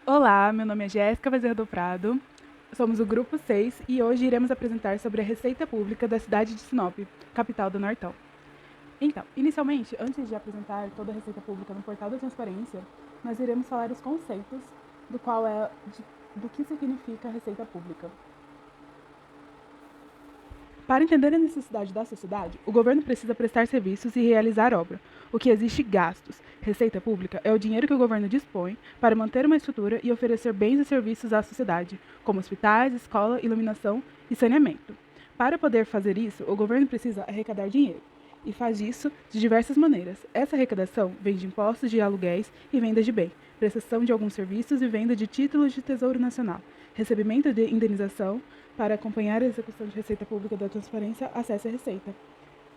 Olá, meu nome é Jéssica Bezerra do Prado, somos o Grupo 6 e hoje iremos apresentar sobre a Receita Pública da cidade de Sinop, capital do Nortão. Então, inicialmente, antes de apresentar toda a Receita Pública no portal da Transparência, nós iremos falar os conceitos do que significa a Receita Pública. Para entender a necessidade da sociedade, o governo precisa prestar serviços e realizar obra. O que existe gastos. Receita pública é o dinheiro que o governo dispõe para manter uma estrutura e oferecer bens e serviços à sociedade, como hospitais, escola, iluminação e saneamento. Para poder fazer isso, o governo precisa arrecadar dinheiro. E faz isso de diversas maneiras. Essa arrecadação vem de impostos de aluguéis e venda de bem, prestação de alguns serviços e venda de títulos de Tesouro Nacional, recebimento de indenização. Para acompanhar a execução de Receita Pública da Transparência, acesse a Receita.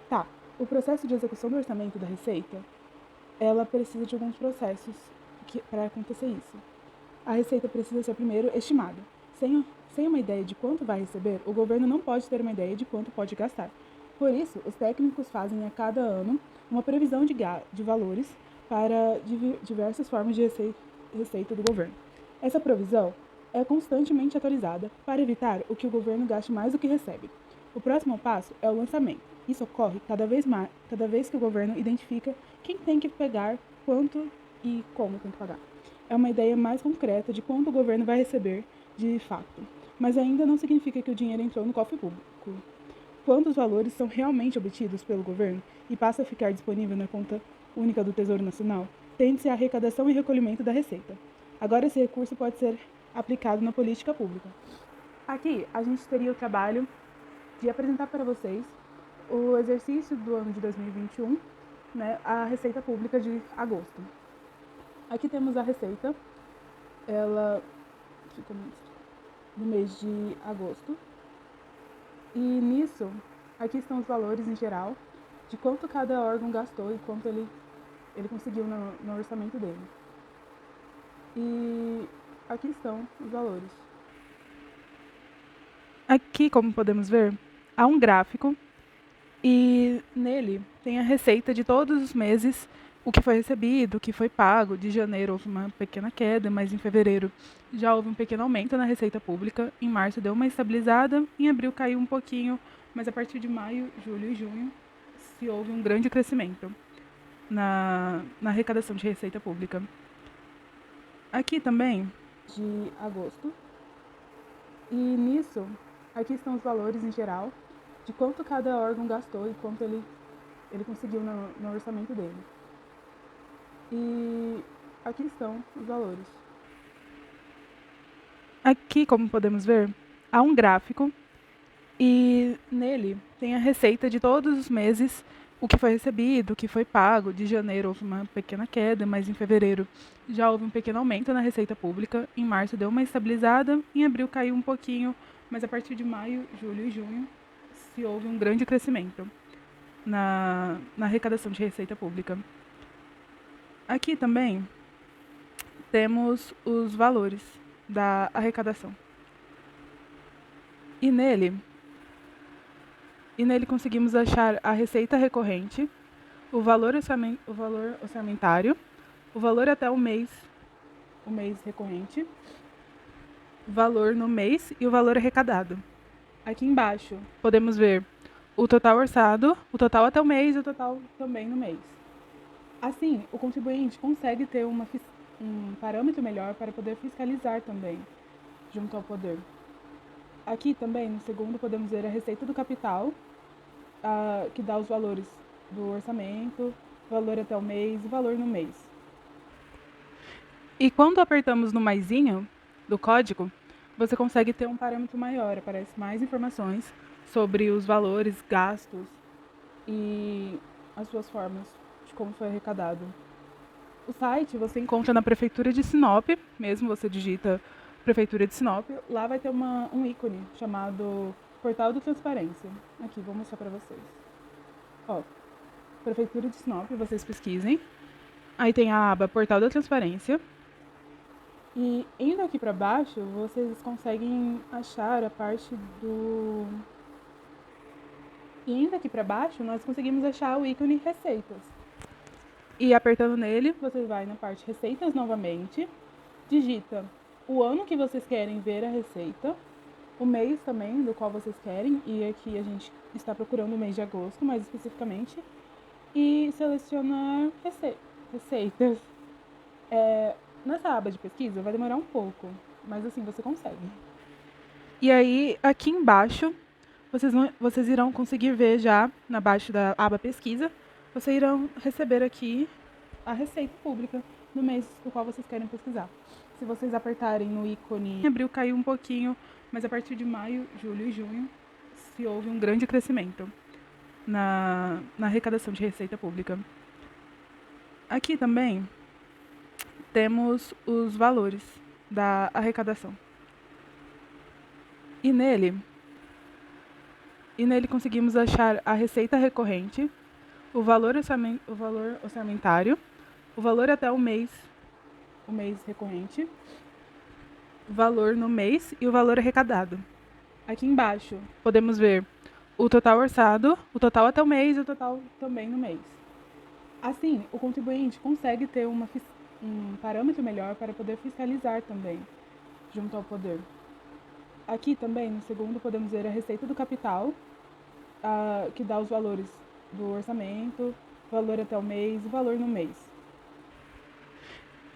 Tá, o processo de execução do orçamento da Receita, ela precisa de alguns processos para acontecer isso. A Receita precisa ser primeiro estimada. Sem uma ideia de quanto vai receber, o governo não pode ter uma ideia de quanto pode gastar. Por isso, os técnicos fazem a cada ano uma previsão de valores para diversas formas de receita do governo. Essa provisão é constantemente atualizada para evitar o que o governo gaste mais do que recebe. O próximo passo é o lançamento. Isso ocorre cada vez que o governo identifica quem tem que pagar, quanto e como tem que pagar. É uma ideia mais concreta de quanto o governo vai receber de fato, mas ainda não significa que o dinheiro entrou no cofre público. Quando os valores são realmente obtidos pelo governo e passa a ficar disponível na conta única do Tesouro Nacional, tende-se a arrecadação e recolhimento da receita. Agora esse recurso pode ser aplicado na política pública. Aqui a gente teria o trabalho de apresentar para vocês o exercício do ano de 2021, né, a Receita Pública de agosto. Aqui temos a receita, ela fica no mês de agosto. E nisso, aqui estão os valores em geral, de quanto cada órgão gastou e quanto ele conseguiu no orçamento dele. E aqui estão os valores. Aqui, como podemos ver, há um gráfico e nele tem a receita de todos os meses, o que foi recebido, o que foi pago. De janeiro houve uma pequena queda, mas em fevereiro já houve um pequeno aumento na receita pública. Em março deu uma estabilizada, em abril caiu um pouquinho, mas a partir de maio, julho e junho se houve um grande crescimento na arrecadação de receita pública. Aqui também, de agosto, e nisso, aqui estão os valores em geral, de quanto cada órgão gastou e quanto ele conseguiu no orçamento dele. E aqui estão os valores. Aqui, como podemos ver, há um gráfico e nele tem a receita de todos os meses, o que foi recebido, o que foi pago. De janeiro houve uma pequena queda, mas em fevereiro já houve um pequeno aumento na receita pública. Em março deu uma estabilizada, em abril caiu um pouquinho, mas a partir de maio, julho e junho se houve um grande crescimento na arrecadação de receita pública. Aqui também temos os valores da arrecadação. E nele conseguimos achar a receita recorrente, o valor orçamentário, o valor até o mês recorrente, o valor no mês e o valor arrecadado. Aqui embaixo podemos ver o total orçado, o total até o mês e o total também no mês. Assim, o contribuinte consegue ter um parâmetro melhor para poder fiscalizar também, junto ao poder. Aqui também, no segundo, podemos ver a receita do capital, que dá os valores do orçamento, valor até o mês e valor no mês. E quando apertamos no maisinho do código, você consegue ter um parâmetro maior, aparece mais informações sobre os valores, gastos e as suas formas de como foi arrecadado. O site você encontra na Prefeitura de Sinop, mesmo você digita Prefeitura de Sinop, lá vai ter um ícone chamado Portal da Transparência. Aqui, vou mostrar para vocês. Ó, Prefeitura de Sinop, vocês pesquisem. Aí tem a aba Portal da Transparência. E indo aqui para baixo, vocês conseguem achar a parte do... E indo aqui para baixo, nós conseguimos achar o ícone Receitas. E apertando nele, você vai na parte Receitas novamente. digita o ano que vocês querem ver a receita, o mês também do qual vocês querem, e aqui a gente está procurando o mês de agosto, mais especificamente, e selecionar receitas. Nessa aba de pesquisa vai demorar um pouco, mas assim você consegue. E aí, aqui embaixo, vocês irão conseguir ver já, abaixo da aba pesquisa, vocês irão receber aqui a receita pública no mês do qual vocês querem pesquisar. Se vocês apertarem no ícone, em abril caiu um pouquinho, mas a partir de maio, julho e junho se houve um grande crescimento na arrecadação de receita pública. Aqui também temos os valores da arrecadação. E nele, conseguimos achar a receita recorrente, o valor orçamentário, o valor até o mês recorrente, o valor no mês e o valor arrecadado. Aqui embaixo podemos ver o total orçado, o total até o mês e o total também no mês. Assim, o contribuinte consegue ter um parâmetro melhor para poder fiscalizar também, junto ao poder. Aqui também, no segundo, podemos ver a receita do capital, que dá os valores do orçamento, valor até o mês e valor no mês.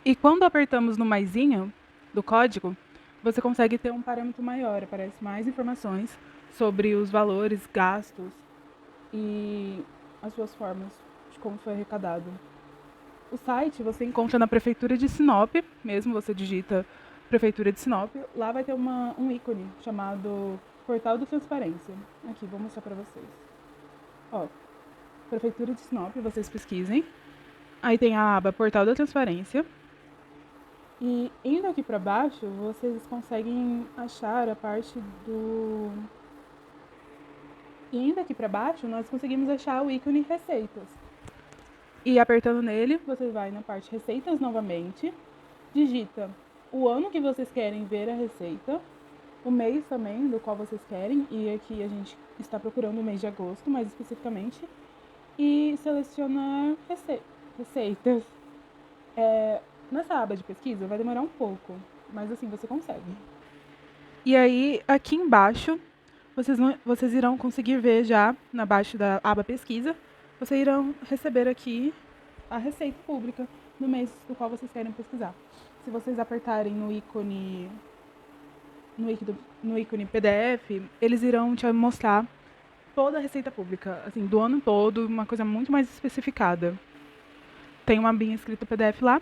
E quando apertamos no maisinho do código, você consegue ter um parâmetro maior, aparece mais informações sobre os valores, gastos e as suas formas de como foi arrecadado. O site você encontra na Prefeitura de Sinop, mesmo você digita Prefeitura de Sinop, lá vai ter um ícone chamado Portal do Transparência. Aqui, vou mostrar para vocês. Ó, Prefeitura de Sinop, vocês pesquisem. Aí tem a aba Portal da Transparência. E indo aqui para baixo, vocês conseguem achar a parte do... E indo aqui para baixo, nós conseguimos achar o ícone Receitas. E apertando nele, você vai na parte Receitas novamente, digita o ano que vocês querem ver a receita, o mês também do qual vocês querem, e aqui a gente está procurando o mês de agosto, mais especificamente, e selecionar receitas. Nessa aba de pesquisa vai demorar um pouco, mas assim você consegue. E aí, aqui embaixo, vocês irão conseguir ver já, abaixo da aba pesquisa, vocês irão receber aqui a receita pública no mês do qual vocês querem pesquisar. Se vocês apertarem no ícone PDF, eles irão te mostrar toda a receita pública, assim, do ano todo, uma coisa muito mais especificada. Tem uma abinha escrita PDF lá.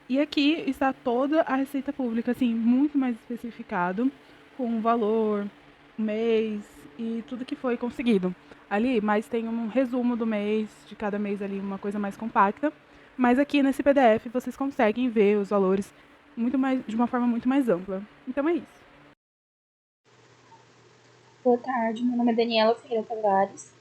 E aqui está toda a receita pública, assim, muito mais especificado, com o valor, o mês e tudo que foi conseguido ali, mas tem um resumo do mês, de cada mês ali, uma coisa mais compacta. Mas aqui nesse PDF vocês conseguem ver os valores de uma forma muito mais ampla. Então é isso. Boa tarde, meu nome é Daniela Ferreira Tavares.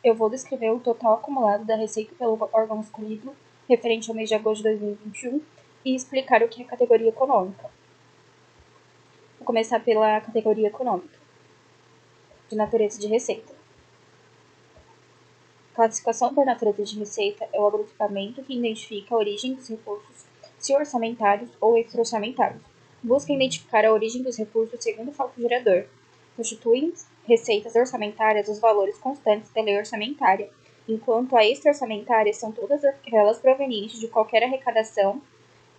Eu vou descrever o total acumulado da receita pelo órgão escolhido referente ao mês de agosto de 2021 e explicar o que é categoria econômica. Vou começar pela categoria econômica, de natureza de receita. Classificação por natureza de receita é o agrupamento que identifica a origem dos recursos, se orçamentários ou extra-orçamentários. Busca identificar a origem dos recursos segundo o fato gerador. Constituem receitas orçamentárias os valores constantes da lei orçamentária, enquanto a extra-orçamentária são todas aquelas provenientes de qualquer arrecadação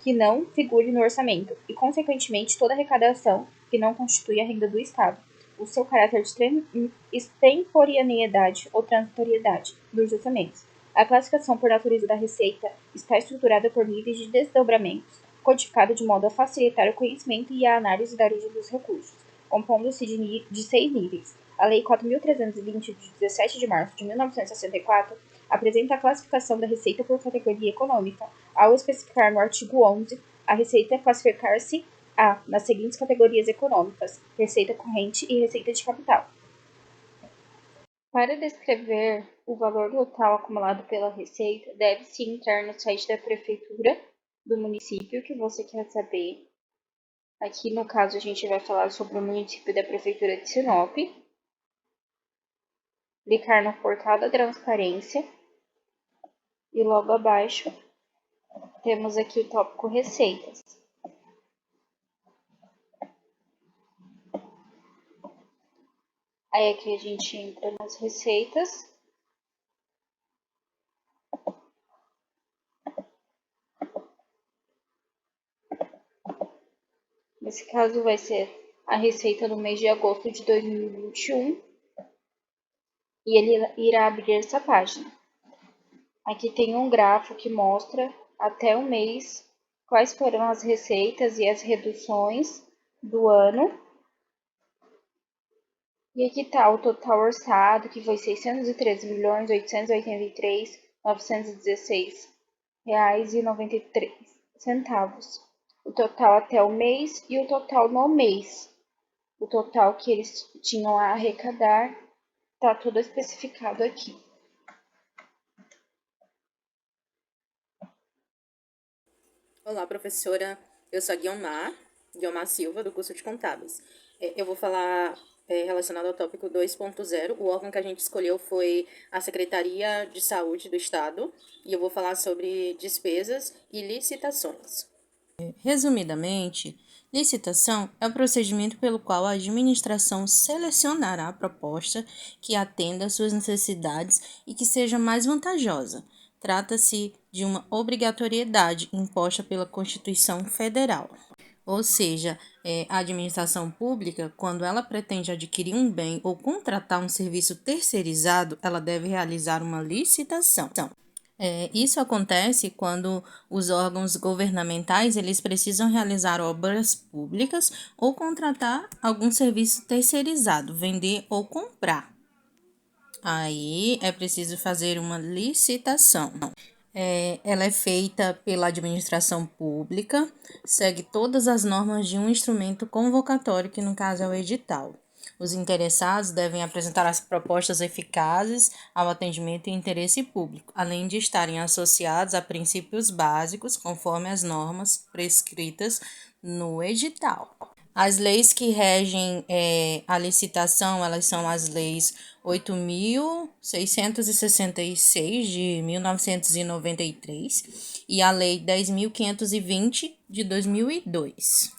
que não figure no orçamento, e, consequentemente, toda arrecadação que não constitui a renda do Estado, o seu caráter de extemporaneidade ou transitoriedade dos orçamentos. A classificação por natureza da receita está estruturada por níveis de desdobramentos, codificada de modo a facilitar o conhecimento e a análise da origem dos recursos, compondo-se de 6 níveis. A Lei 4.320, de 17 de março de 1964, apresenta a classificação da receita por categoria econômica, ao especificar no artigo 11 a receita classificar-se nas seguintes categorias econômicas: receita corrente e receita de capital. Para descrever o valor total acumulado pela receita, deve-se entrar no site da prefeitura do município que você quer saber. Aqui, no caso, a gente vai falar sobre o município da prefeitura de Sinop. Clicar no portal da transparência e logo abaixo Temos aqui o tópico receitas. Aí aqui a gente entra nas receitas. Nesse caso vai ser a receita no mês de agosto de 2021 e ele irá abrir essa página. Aqui tem um gráfico que mostra até o mês quais foram as receitas e as reduções do ano. E aqui está o total orçado, que foi R$ 613.883.916,93. O total até o mês e o total no mês. O total que eles tinham a arrecadar está tudo especificado aqui. Olá, professora. Eu sou a Guiomar Silva, do curso de Contábeis. Eu vou falar relacionado ao tópico 2.0. O órgão que a gente escolheu foi a Secretaria de Saúde do Estado. E eu vou falar sobre despesas e licitações. Resumidamente, licitação é o procedimento pelo qual a administração selecionará a proposta que atenda às suas necessidades e que seja mais vantajosa. Trata-se de uma obrigatoriedade imposta pela Constituição Federal. Ou seja, a administração pública, quando ela pretende adquirir um bem ou contratar um serviço terceirizado, ela deve realizar uma licitação. Isso acontece quando os órgãos governamentais eles precisam realizar obras públicas ou contratar algum serviço terceirizado, vender ou comprar. Aí é preciso fazer uma licitação. Ela é feita pela administração pública, segue todas as normas de um instrumento convocatório, que no caso é o edital. Os interessados devem apresentar as propostas eficazes ao atendimento e interesse público, além de estarem associados a princípios básicos, conforme as normas prescritas no edital. As leis que regem a licitação, elas são as leis 8.666 de 1993 e a lei 10.520 de 2002.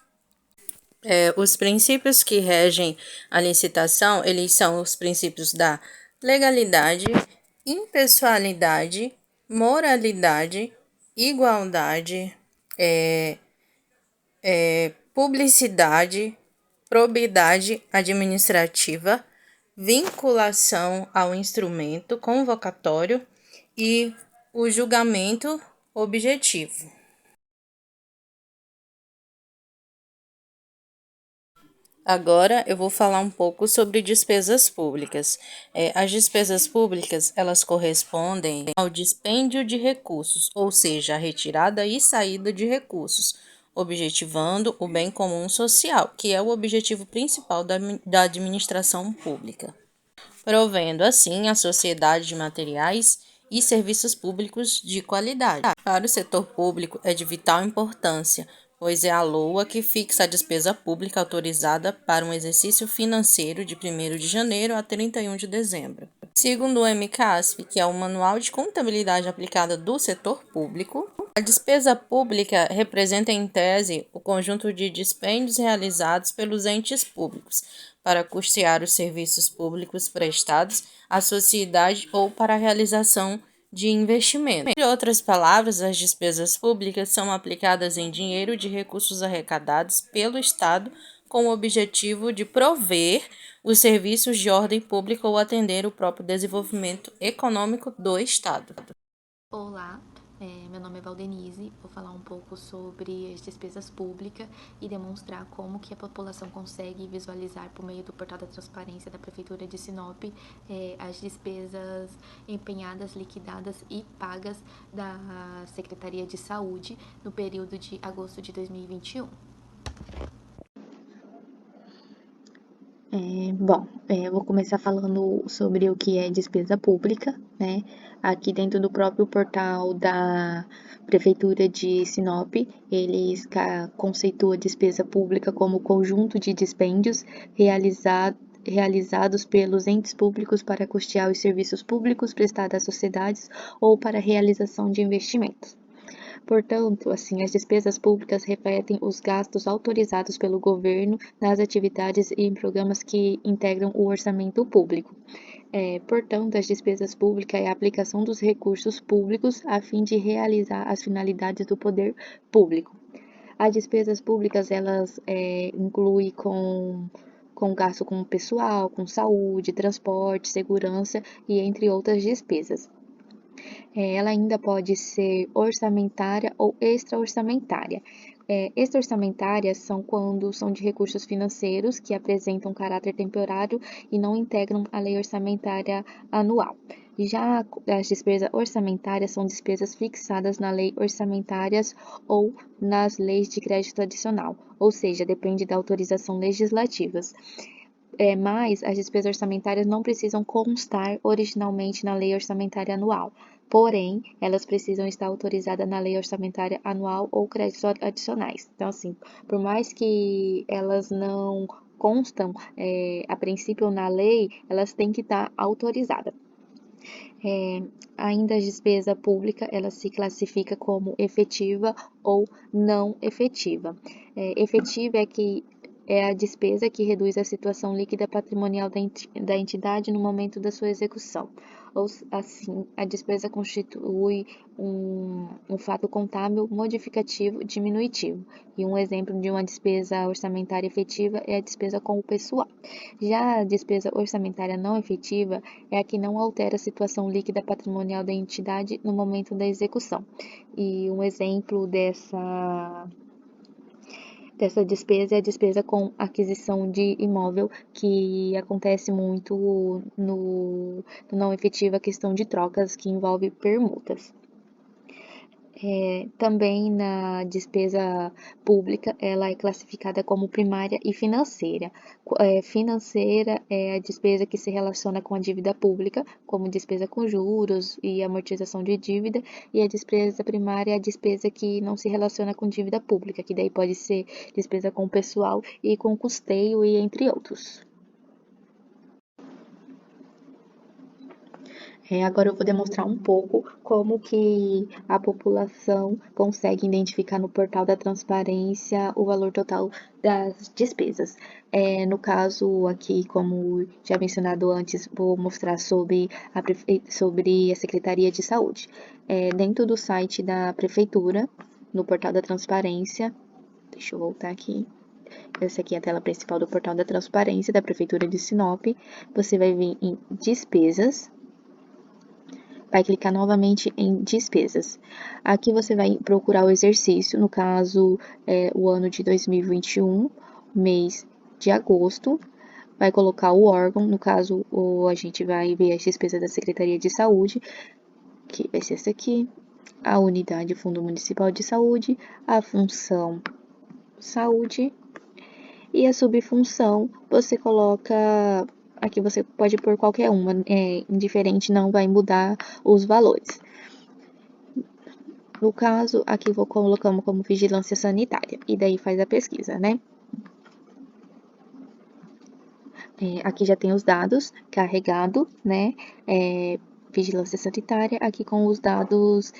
Os princípios que regem a licitação, eles são os princípios da legalidade, impessoalidade, moralidade, igualdade, publicidade, probidade administrativa, vinculação ao instrumento convocatório e o julgamento objetivo. Agora eu vou falar um pouco sobre despesas públicas. As despesas públicas, elas correspondem ao dispêndio de recursos, ou seja, a retirada e saída de recursos, objetivando o bem comum social, que é o objetivo principal da administração pública, provendo assim a sociedade de materiais e serviços públicos de qualidade. Para o setor público é de vital importância, pois é a LOA que fixa a despesa pública autorizada para um exercício financeiro de 1º de janeiro a 31 de dezembro. Segundo o MCASP, que é o Manual de Contabilidade Aplicada do Setor Público, a despesa pública representa, em tese, o conjunto de dispêndios realizados pelos entes públicos para custear os serviços públicos prestados à sociedade ou para a realização de investimento. Em outras palavras, as despesas públicas são aplicadas em dinheiro de recursos arrecadados pelo Estado com o objetivo de prover os serviços de ordem pública ou atender o próprio desenvolvimento econômico do Estado. Olá, meu nome é Valdenise, vou falar um pouco sobre as despesas públicas e demonstrar como que a população consegue visualizar por meio do portal da transparência da Prefeitura de Sinop as despesas empenhadas, liquidadas e pagas da Secretaria de Saúde no período de agosto de 2021. Eu vou começar falando sobre o que é despesa pública, né? Aqui dentro do próprio portal da Prefeitura de Sinop, eles conceitua a despesa pública como conjunto de dispêndios realizados pelos entes públicos para custear os serviços públicos prestados às sociedades ou para a realização de investimentos. Portanto, assim, as despesas públicas refletem os gastos autorizados pelo governo nas atividades e em programas que integram o orçamento público. Portanto, as despesas públicas é a aplicação dos recursos públicos a fim de realizar as finalidades do poder público. As despesas públicas, elas incluem com gasto com pessoal, com saúde, transporte, segurança e entre outras despesas. Ela ainda pode ser orçamentária ou extra-orçamentária. Extra-orçamentárias são quando são de recursos financeiros que apresentam caráter temporário e não integram a lei orçamentária anual. Já as despesas orçamentárias são despesas fixadas na lei orçamentárias ou nas leis de crédito adicional, ou seja, depende da autorização legislativa. Mas as despesas orçamentárias não precisam constar originalmente na lei orçamentária anual. Porém, elas precisam estar autorizadas na lei orçamentária anual ou créditos adicionais. Então, assim, por mais que elas não constam a princípio na lei, elas têm que estar autorizadas. Ainda a despesa pública, ela se classifica como efetiva ou não efetiva. Efetiva é a despesa que reduz a situação líquida patrimonial da entidade no momento da sua execução. Ou assim, a despesa constitui um fato contábil modificativo diminutivo. E um exemplo de uma despesa orçamentária efetiva é a despesa com o pessoal. Já a despesa orçamentária não efetiva é a que não altera a situação líquida patrimonial da entidade no momento da execução. E um exemplo dessa despesa é a despesa com aquisição de imóvel, que acontece muito no não efetivo a questão de trocas, que envolve permutas. Também na despesa pública, ela é classificada como primária e financeira. Financeira é a despesa que se relaciona com a dívida pública, como despesa com juros e amortização de dívida, e a despesa primária é a despesa que não se relaciona com dívida pública, que daí pode ser despesa com pessoal e com custeio e entre outros. Agora eu vou demonstrar um pouco como que a população consegue identificar no portal da transparência o valor total das despesas. No caso aqui, como já mencionado antes, vou mostrar sobre a Secretaria de Saúde. Dentro do site da Prefeitura, no portal da transparência, deixa eu voltar aqui. Essa aqui é a tela principal do portal da transparência da Prefeitura de Sinop. Você vai vir em despesas. Vai clicar novamente em despesas. Aqui você vai procurar o exercício, no caso, o ano de 2021, mês de agosto. Vai colocar o órgão, no caso, a gente vai ver as despesas da Secretaria de Saúde, que vai ser essa aqui, a unidade Fundo Municipal de Saúde, a função saúde e a subfunção você coloca. Aqui você pode pôr qualquer uma, indiferente, não vai mudar os valores. No caso, aqui vou colocando como vigilância sanitária, e daí faz a pesquisa, né? Aqui já tem os dados carregados, né? Vigilância sanitária, aqui com os dados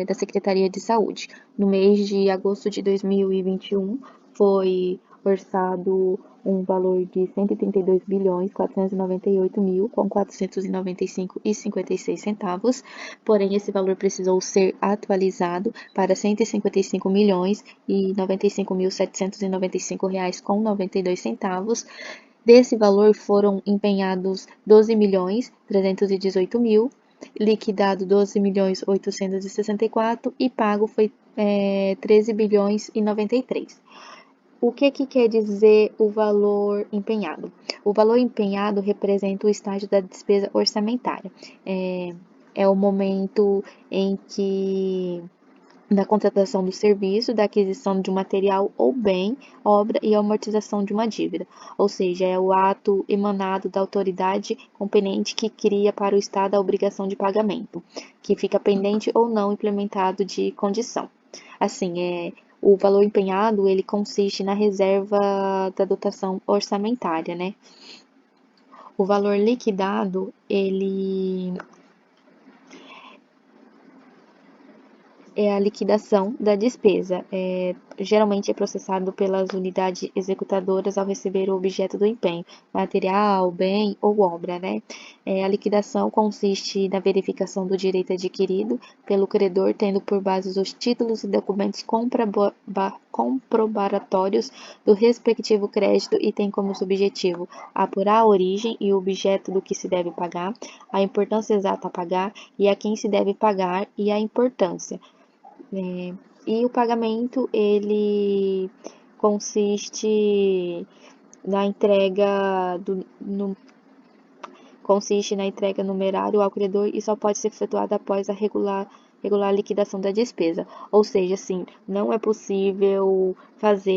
da Secretaria de Saúde. No mês de agosto de 2021, foi orçado um valor de 132.498.495,56 centavos, porém esse valor precisou ser atualizado para 155.095.795 reais com 92 centavos. Desse valor foram empenhados 12.318.000, liquidado 12.864 e pago foi 13.093. O que quer dizer o valor empenhado? O valor empenhado representa o estágio da despesa orçamentária. É o momento em que da contratação do serviço, da aquisição de um material ou bem, obra e amortização de uma dívida. Ou seja, é o ato emanado da autoridade competente que cria para o Estado a obrigação de pagamento, que fica pendente ou não implementado de condição. Assim, o valor empenhado, ele consiste na reserva da dotação orçamentária, né? O valor liquidado, ele é a liquidação da despesa. Geralmente é processado pelas unidades executadoras ao receber o objeto do empenho, material, bem ou obra, né? A liquidação consiste na verificação do direito adquirido pelo credor, tendo por base os títulos e documentos comprobatórios do respectivo crédito e tem como objetivo apurar a origem e o objeto do que se deve pagar, a importância exata a pagar e a quem se deve pagar e a importância. E o pagamento, ele consiste na entrega numerário ao credor e só pode ser efetuada após a regular liquidação da despesa. Ou seja, assim, não é possível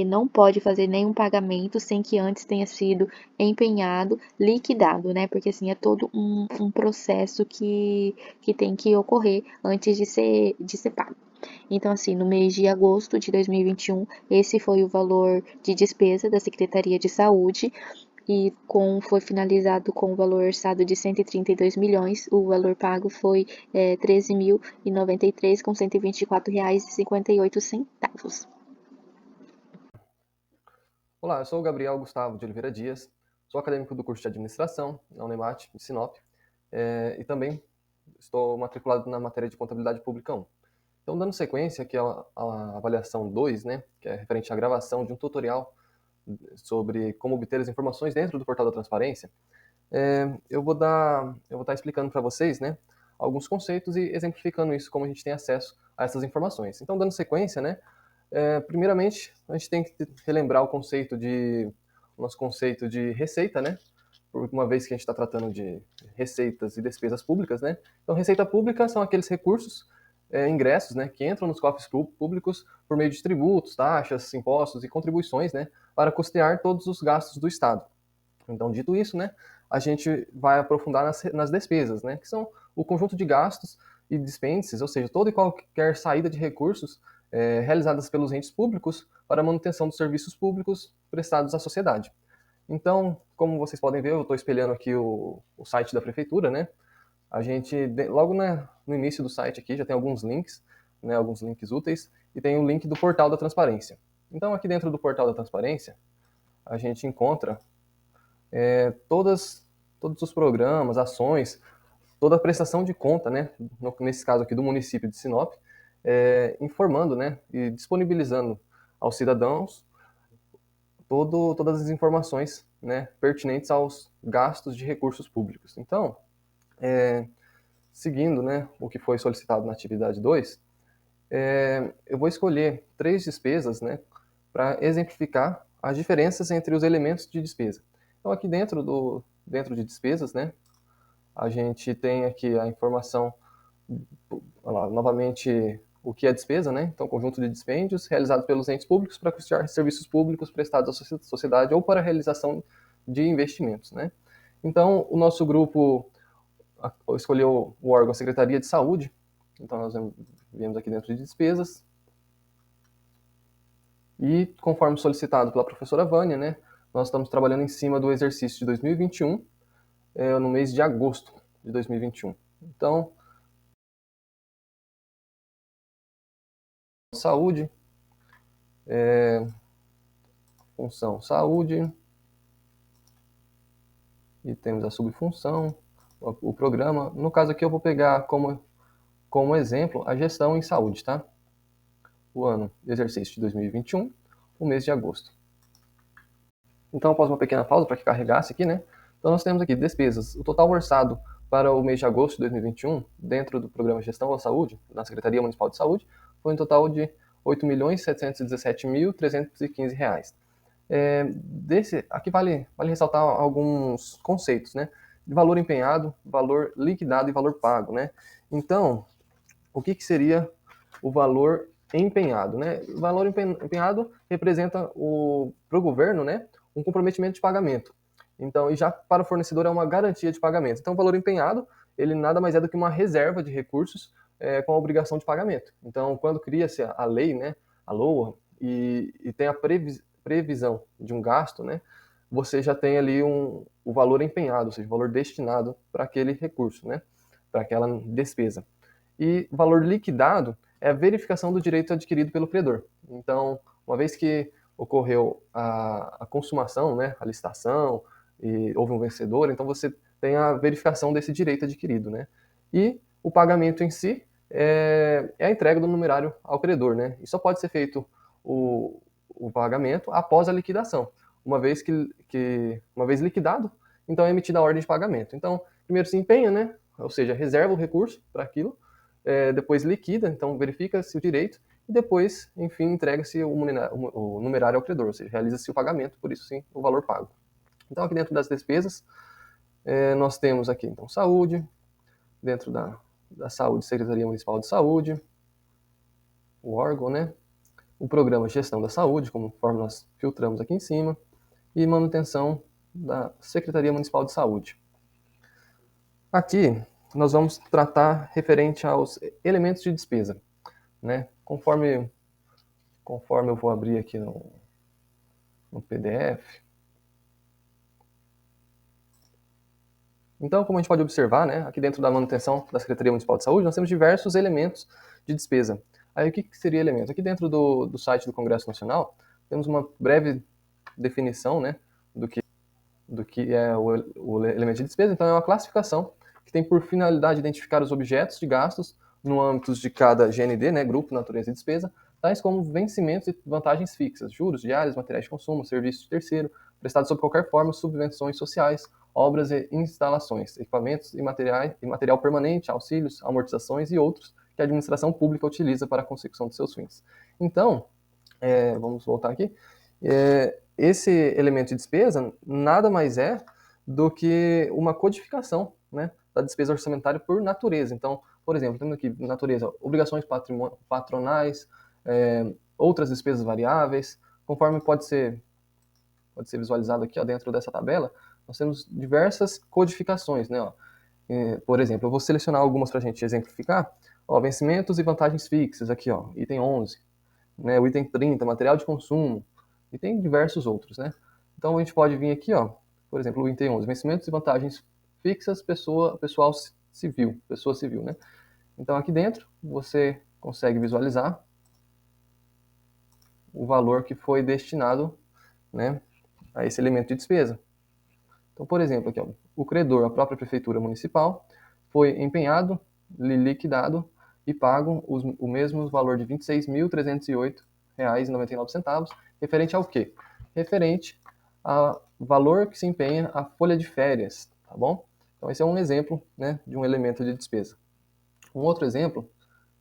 não pode fazer nenhum pagamento sem que antes tenha sido empenhado, liquidado, né? Porque assim é todo um processo que tem que ocorrer antes de ser pago. Então, assim, no mês de agosto de 2021, esse foi o valor de despesa da Secretaria de Saúde e foi finalizado com o valor orçado de 132 milhões, o valor pago foi 13.093 com R$ 124,58. Olá, eu sou o Gabriel Gustavo de Oliveira Dias, sou acadêmico do curso de Administração na Unemat, de Sinop, e também estou matriculado na matéria de Contabilidade Pública 1. Então, dando sequência aqui à avaliação 2, né, que é referente à gravação de um tutorial sobre como obter as informações dentro do portal da transparência, eu vou estar explicando para vocês, né, alguns conceitos e exemplificando isso, como a gente tem acesso a essas informações. Então, dando sequência, né, primeiramente, a gente tem que relembrar o nosso conceito de receita, né, uma vez que a gente está tratando de receitas e despesas públicas, né. Então, receita pública são aqueles recursos, ingressos, né, que entram nos cofres públicos por meio de tributos, taxas, impostos e contribuições, né, para custear todos os gastos do Estado. Então, dito isso, né, a gente vai aprofundar nas despesas, né, que são o conjunto de gastos e dispêndices, ou seja, toda e qualquer saída de recursos realizadas pelos entes públicos para a manutenção dos serviços públicos prestados à sociedade. Então, como vocês podem ver, eu estou espelhando aqui o site da prefeitura, né? A gente, logo no início do site aqui, já tem alguns links, né, alguns links úteis, e tem o link do Portal da Transparência. Então, aqui dentro do Portal da Transparência, a gente encontra todos os programas, ações, toda a prestação de conta, né, nesse caso aqui do município de Sinop, informando, né, e disponibilizando aos cidadãos todas as informações, né, pertinentes aos gastos de recursos públicos. Então, seguindo, né, o que foi solicitado na atividade 2, eu vou escolher 3 despesas, né, para exemplificar as diferenças entre os elementos de despesa. Então, aqui dentro de despesas, né, a gente tem aqui a informação, novamente, o que é despesa, né? Então, conjunto de dispêndios realizados pelos entes públicos para custear serviços públicos prestados à sociedade ou para a realização de investimentos, né? Então, o nosso grupo escolheu o órgão Secretaria de Saúde. Então, nós viemos aqui dentro de despesas. E, conforme solicitado pela professora Vânia, né, nós estamos trabalhando em cima do exercício de 2021, no mês de agosto de 2021. Então, saúde, função saúde, e temos a subfunção, o programa. No caso aqui eu vou pegar como exemplo a gestão em saúde, tá? O ano de exercício de 2021, o mês de agosto. Então, após uma pequena pausa para que carregasse aqui, né? Então, nós temos aqui despesas. O total orçado para o mês de agosto de 2021, dentro do programa Gestão da Saúde, na Secretaria Municipal de Saúde, foi um total de R$ 8.717.315. Aqui vale ressaltar alguns conceitos, né? De valor empenhado, valor liquidado e valor pago, né? Então, o que seria o valor empenhado, né? O valor empenhado representa para o governo, né, um comprometimento de pagamento. Então, e já para o fornecedor é uma garantia de pagamento. Então, o valor empenhado, ele nada mais é do que uma reserva de recursos com a obrigação de pagamento. Então, quando cria-se a lei, né, a LOA, e tem a previsão de um gasto, né, você já tem ali o valor empenhado, ou seja, o valor destinado para aquele recurso, né, para aquela despesa. E valor liquidado é a verificação do direito adquirido pelo credor. Então, uma vez que ocorreu a consumação, né, a licitação, e houve um vencedor, então você tem a verificação desse direito adquirido, né? E o pagamento em si é a entrega do numerário ao credor, né? E só pode ser feito o pagamento após a liquidação. Uma vez liquidado, então é emitida a ordem de pagamento. Então, primeiro se empenha, né? Ou seja, reserva o recurso para aquilo, depois liquida, então verifica-se o direito, e depois, enfim, entrega-se o numerário ao credor, ou seja, realiza-se o pagamento, por isso sim, o valor pago. Então, aqui dentro das despesas, nós temos aqui, então, saúde, dentro da saúde, Secretaria Municipal de Saúde, o órgão, né? O programa de gestão da saúde, conforme nós filtramos aqui em cima, e manutenção da Secretaria Municipal de Saúde. Aqui, nós vamos tratar referente aos elementos de despesa, né? Conforme eu vou abrir aqui no PDF. Então, como a gente pode observar, né, aqui dentro da manutenção da Secretaria Municipal de Saúde, nós temos diversos elementos de despesa. Aí, o que seria elemento? Aqui dentro do site do Congresso Nacional, temos uma breve definição, né, do que é o elemento de despesa. Então, é uma classificação que tem por finalidade identificar os objetos de gastos no âmbito de cada GND, né, Grupo, Natureza e Despesa, tais como vencimentos e vantagens fixas, juros, diárias, materiais de consumo, serviços de terceiro, prestados sob qualquer forma, subvenções sociais, obras e instalações, equipamentos e material permanente, auxílios, amortizações e outros que a administração pública utiliza para a consecução de seus fins. Então, vamos voltar aqui. Esse elemento de despesa nada mais é do que uma codificação, né, da despesa orçamentária por natureza. Então, por exemplo, temos aqui natureza, obrigações patronais, outras despesas variáveis, conforme pode ser visualizado aqui, ó, dentro dessa tabela, nós temos diversas codificações, né? Ó. Por exemplo, eu vou selecionar algumas para a gente exemplificar. Ó, vencimentos e vantagens fixas, aqui, ó, item 11. Né, o item 30, material de consumo, e tem diversos outros, né? Então a gente pode vir aqui, ó, por exemplo, o item 11, vencimentos e vantagens fixas, pessoa civil, né? Então aqui dentro você consegue visualizar o valor que foi destinado, né, a esse elemento de despesa. Então, por exemplo, aqui, ó, o credor, a própria prefeitura municipal, foi empenhado, liquidado e pago o mesmo valor de R$ 26.308,99, referente ao quê? Referente ao valor que se empenha a folha de férias, tá bom? Então, esse é um exemplo, né, de um elemento de despesa. Um outro exemplo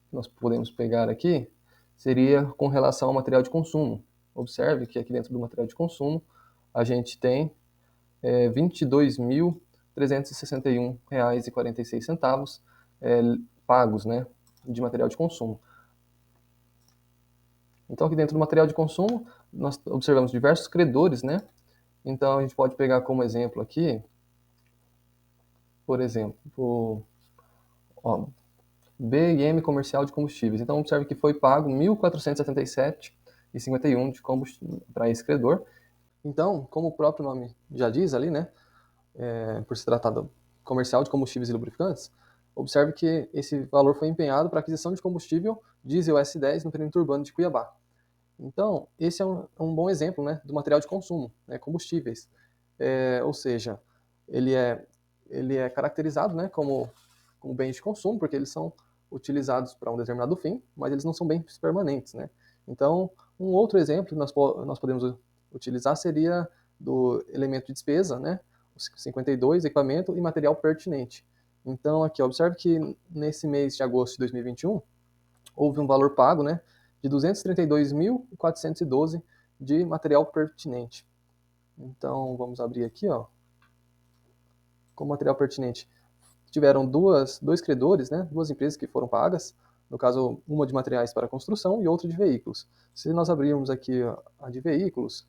que nós podemos pegar aqui seria com relação ao material de consumo. Observe que aqui dentro do material de consumo a gente tem R$ 22.361,46 pagos, né, de material de consumo. Então, aqui dentro do material de consumo, nós observamos diversos credores, né? Então, a gente pode pegar como exemplo aqui, por exemplo, ó, B&M Comercial de Combustíveis. Então, observe que foi pago R$ 1.477,51 de combustível para esse credor. Então, como o próprio nome já diz ali, né, por se tratar do comercial de combustíveis e lubrificantes, observe que esse valor foi empenhado para aquisição de combustível diesel S10 no perímetro urbano de Cuiabá. Então, esse é um bom exemplo, né, do material de consumo, né, combustíveis. Ou seja, ele é caracterizado, né, como bens de consumo, porque eles são utilizados para um determinado fim, mas eles não são bens permanentes, né? Então, um outro exemplo que nós podemos utilizar seria do elemento de despesa, né, 52, equipamento e material pertinente. Então, aqui, observe que nesse mês de agosto de 2021, houve um valor pago, né, de 232.412 de material pertinente. Então, vamos abrir aqui, ó. Como material pertinente, tiveram dois credores, né, duas empresas que foram pagas, no caso, uma de materiais para construção e outra de veículos. Se nós abrirmos aqui a de veículos,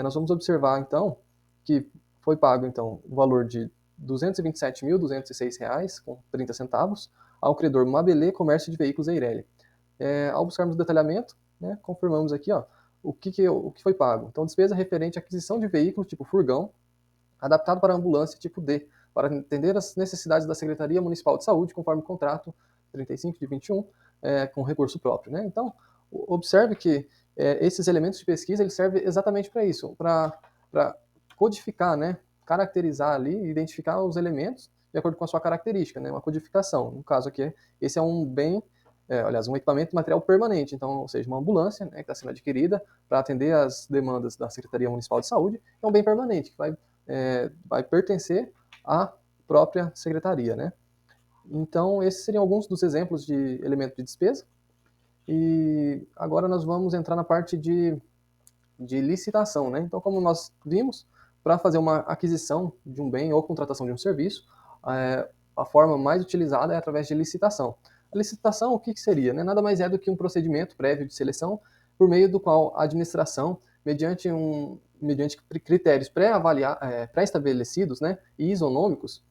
nós vamos observar, então, que foi pago, então, o valor de R$ 227.206,30 ao credor Mabelê Comércio de Veículos Eireli. Ao buscarmos o detalhamento, né, confirmamos aqui, ó, o que foi pago. Então, despesa referente à aquisição de veículo tipo furgão, adaptado para ambulância tipo D, para atender as necessidades da Secretaria Municipal de Saúde, conforme o contrato 35 de 21, com recurso próprio, né? Então, observe que esses elementos de pesquisa eles servem exatamente para isso, para codificar, né? Caracterizar ali, identificar os elementos de acordo com a sua característica, né? Uma codificação. No caso aqui, esse é um bem, aliás, um equipamento de material permanente, então, ou seja, uma ambulância, né, que está sendo adquirida para atender às demandas da Secretaria Municipal de Saúde, é um bem permanente, que vai pertencer à própria secretaria, né? Então, esses seriam alguns dos exemplos de elemento de despesa. E agora nós vamos entrar na parte de licitação, né? Então, como nós vimos, para fazer uma aquisição de um bem ou contratação de um serviço, a forma mais utilizada é através de licitação. A licitação, o que seria? Né? Nada mais é do que um procedimento prévio de seleção por meio do qual a administração, mediante critérios pré-estabelecidos, né, e isonômicos,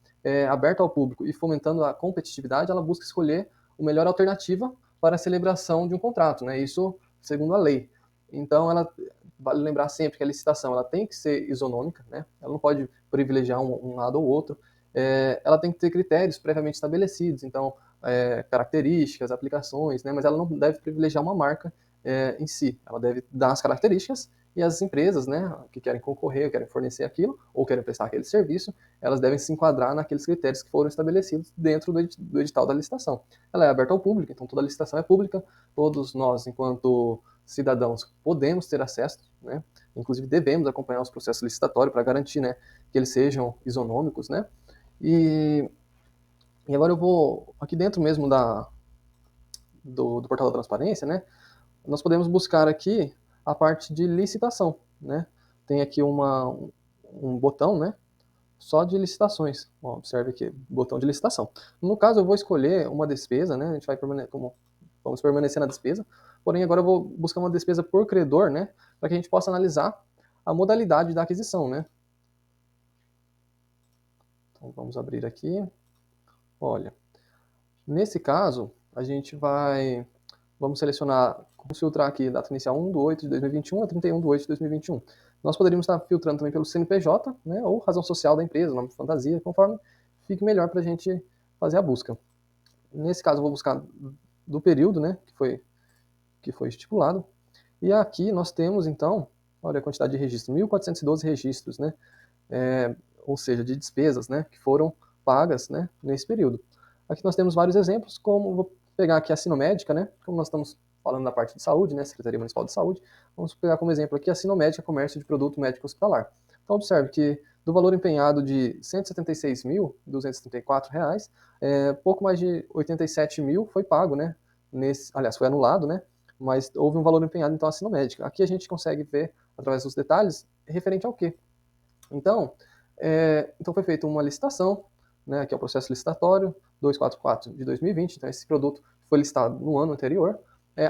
aberto ao público e fomentando a competitividade, ela busca escolher a melhor alternativa para a celebração de um contrato, né? Isso segundo a lei. Então, vale lembrar sempre que a licitação ela tem que ser isonômica, né? Ela não pode privilegiar um lado ou outro. Ela tem que ter critérios previamente estabelecidos, então, características, aplicações, né? Mas ela não deve privilegiar uma marca em si. Ela deve dar as características e as empresas, né, que querem concorrer, querem fornecer aquilo, ou querem prestar aquele serviço, elas devem se enquadrar naqueles critérios que foram estabelecidos dentro do edital da licitação. Ela é aberta ao público, então toda a licitação é pública, todos nós, enquanto cidadãos, podemos ter acesso, né? Inclusive devemos acompanhar os processos licitatórios para garantir, né, que eles sejam isonômicos, né? E agora eu vou, aqui dentro mesmo do portal da transparência, né, nós podemos buscar aqui a parte de licitação, né? Tem aqui um botão, né, só de licitações. Bom, observe aqui, botão de licitação. No caso, eu vou escolher uma despesa, né? A gente vai vamos permanecer na despesa. Porém, agora eu vou buscar uma despesa por credor, né? Para que a gente possa analisar a modalidade da aquisição, né? Então, vamos abrir aqui. Olha, nesse caso, vamos selecionar, vamos filtrar aqui data inicial 1/8 de 2021 a 31/8 de 2021. Nós poderíamos estar filtrando também pelo CNPJ, né, ou razão social da empresa, nome de fantasia, conforme fique melhor para a gente fazer a busca. Nesse caso, eu vou buscar do período, né, que foi estipulado. E aqui nós temos, então, olha a quantidade de registros, 1.412 registros, né, ou seja, de despesas, né, que foram pagas, né, nesse período. Aqui nós temos vários exemplos, como vou pegar aqui a Sinomédica, né, como nós estamos falando da parte de saúde, né, Secretaria Municipal de Saúde, vamos pegar como exemplo aqui a Sinomédica Comércio de Produto Médico Hospitalar. Então observe que do valor empenhado de R$ 176.234, pouco mais de 87 mil foi pago, né, aliás, foi anulado, né, mas houve um valor empenhado então a Sinomédica. Aqui a gente consegue ver, através dos detalhes, referente ao quê? Então foi feita uma licitação, né, que é o processo licitatório 244 de 2020, então esse produto foi listado no ano anterior.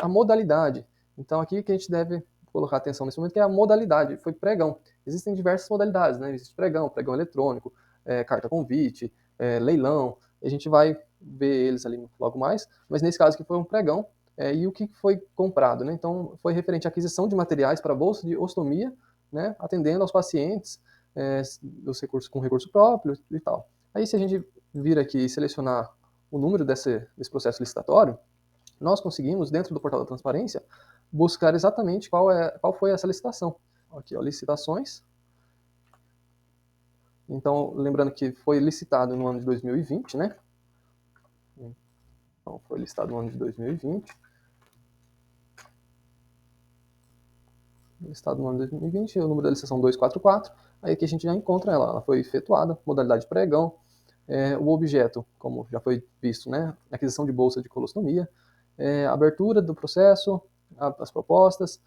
A modalidade, então aqui que a gente deve colocar atenção nesse momento, que é a modalidade, foi pregão. Existem diversas modalidades, né? Existe pregão eletrônico, carta convite, leilão, a gente vai ver eles ali logo mais, mas nesse caso aqui foi um pregão, e o que foi comprado, né? Então foi referente à aquisição de materiais para a bolsa de ostomia, né, atendendo aos pacientes dos recursos com recurso próprio e tal. Aí se a gente vir aqui e selecionar o número desse processo licitatório, nós conseguimos, dentro do portal da transparência, buscar exatamente qual foi essa licitação. Aqui, ó, licitações. Então, lembrando que foi licitado no ano de 2020, né? Então, foi licitado no ano de 2020. Listado no ano de 2020, o número da licitação 244. Aí aqui a gente já encontra ela foi efetuada, modalidade pregão, o objeto, como já foi visto, né, aquisição de bolsa de colostomia, abertura do processo, as propostas,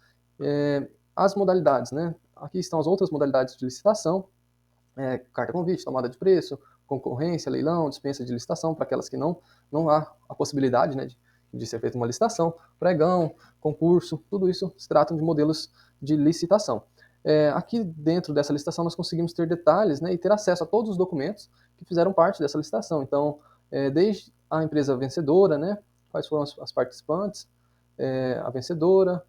as modalidades, né, aqui estão as outras modalidades de licitação, carta convite, tomada de preço, concorrência, leilão, dispensa de licitação, para aquelas que não há a possibilidade, né, de ser feita uma licitação, pregão, concurso, tudo isso se tratam de modelos de licitação. Aqui dentro dessa licitação nós conseguimos ter detalhes, né, e ter acesso a todos os documentos que fizeram parte dessa licitação. Então, desde a empresa vencedora, né, quais foram as participantes, a vencedora,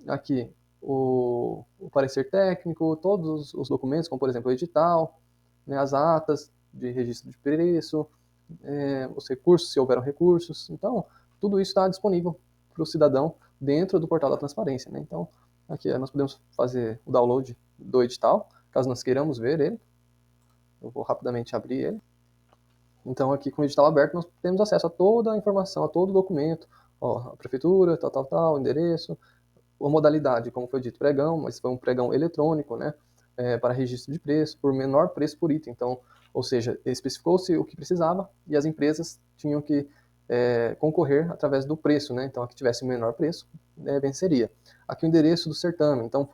aqui o parecer técnico, todos os documentos, como por exemplo o edital, né, as atas de registro de preço, os recursos, se houveram recursos. Então, tudo isso está disponível para o cidadão dentro do portal da transparência, né? Então, aqui nós podemos fazer o download do edital, caso nós queiramos ver ele. Eu vou rapidamente abrir ele. Então, aqui com o edital aberto, nós temos acesso a toda a informação, a todo o documento, ó, a prefeitura, tal, endereço, a modalidade, como foi dito, pregão, mas foi um pregão eletrônico, né, para registro de preço, por menor preço por item. Então, ou seja, especificou-se o que precisava e as empresas tinham que concorrer através do preço, né? Então, a que tivesse o menor preço, venceria. Aqui o endereço do certame. Então,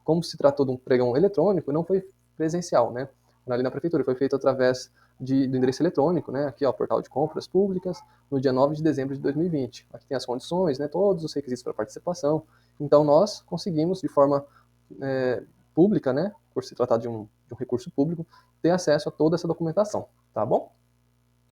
como se tratou de um pregão eletrônico, não foi presencial, né? Ali na prefeitura, foi feito através do endereço eletrônico, né? Aqui, ó, portal de compras públicas, no dia 9 de dezembro de 2020. Aqui tem as condições, né? Todos os requisitos para participação. Então, nós conseguimos, de forma pública, né? Por se tratar de um recurso público, ter acesso a toda essa documentação, tá bom?